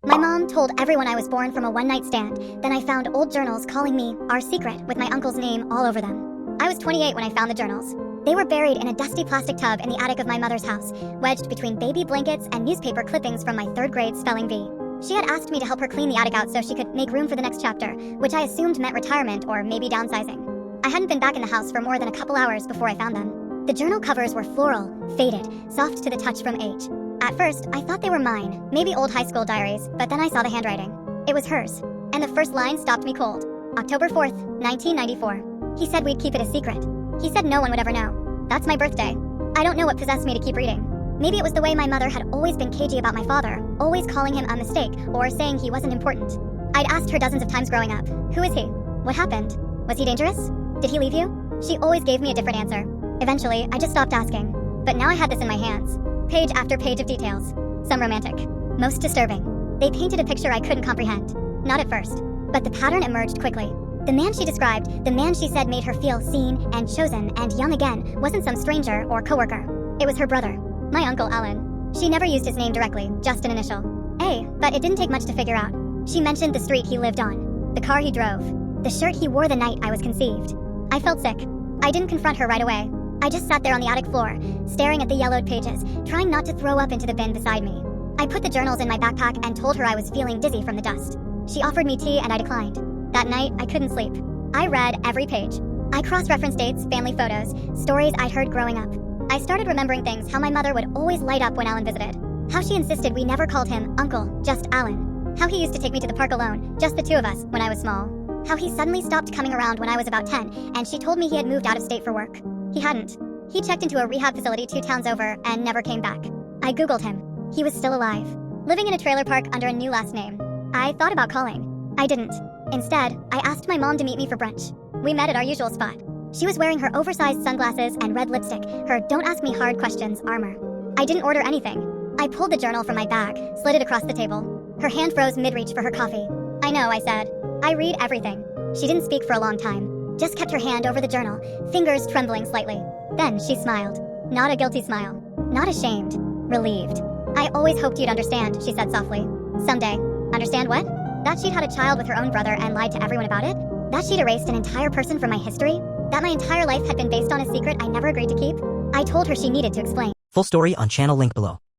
My mom told everyone I was born from a one-night stand. Then I found old journals calling me our secret with my uncle's name all over them. I was 28 when I found the journals. They were buried in a dusty plastic tub in the attic of my mother's house, wedged between baby blankets and newspaper clippings from my third grade spelling bee. She had asked me to help her clean the attic out so she could make room for the next chapter, which I assumed meant retirement or maybe downsizing. I hadn't been back in the house for more than a couple hours before I found them. The journal covers were floral, faded, soft to the touch from age. At first, I thought they were mine, maybe old high school diaries, but then I saw the handwriting. It was hers. And the first line stopped me cold. October 4th, 1994. He said we'd keep it a secret. He said no one would ever know. That's my birthday. I don't know what possessed me to keep reading. Maybe it was the way my mother had always been cagey about my father, always calling him a mistake or saying he wasn't important. I'd asked her dozens of times growing up, who is he? What happened? Was he dangerous? Did he leave you? She always gave me a different answer. Eventually, I just stopped asking. But now I had this in my hands. Page after page of details. Some romantic. Most disturbing. They painted a picture I couldn't comprehend. Not at first. But the pattern emerged quickly. The man she described, the man she said made her feel seen and chosen and young again, wasn't some stranger or coworker. It was her brother. My uncle Alan. She never used his name directly, just an initial. A, but it didn't take much to figure out. She mentioned the street he lived on, the car he drove, the shirt he wore the night I was conceived. I felt sick. I didn't confront her right away. I just sat there on the attic floor, staring at the yellowed pages, trying not to throw up into the bin beside me. I put the journals in my backpack and told her I was feeling dizzy from the dust. She offered me tea and I declined. That night, I couldn't sleep. I read every page. I cross-referenced dates, family photos, stories I'd heard growing up. I started remembering things, how my mother would always light up when Alan visited. How she insisted we never called him Uncle, just Alan. How he used to take me to the park alone, just the two of us, when I was small. How he suddenly stopped coming around when I was about 10, and she told me he had moved out of state for work. He hadn't. He checked into a rehab facility 2 towns over and never came back. I googled him. He was still alive, living in a trailer park under a new last name. I thought about calling. I didn't. Instead, I asked my mom to meet me for brunch. We met at our usual spot. She was wearing her oversized sunglasses and red lipstick, her don't ask me hard questions armor. I didn't order anything. I pulled the journal from my bag, slid it across the table. Her hand froze mid-reach for her coffee. I know, I said. I read everything. She didn't speak for a long time, just kept her hand over the journal, fingers trembling slightly. Then she smiled. Not a guilty smile. Not ashamed. Relieved. I always hoped you'd understand, she said softly. Someday. Understand what? That she'd had a child with her own brother and lied to everyone about it? That she'd erased an entire person from my history? That my entire life had been based on a secret I never agreed to keep? I told her she needed to explain. Full story on channel link below.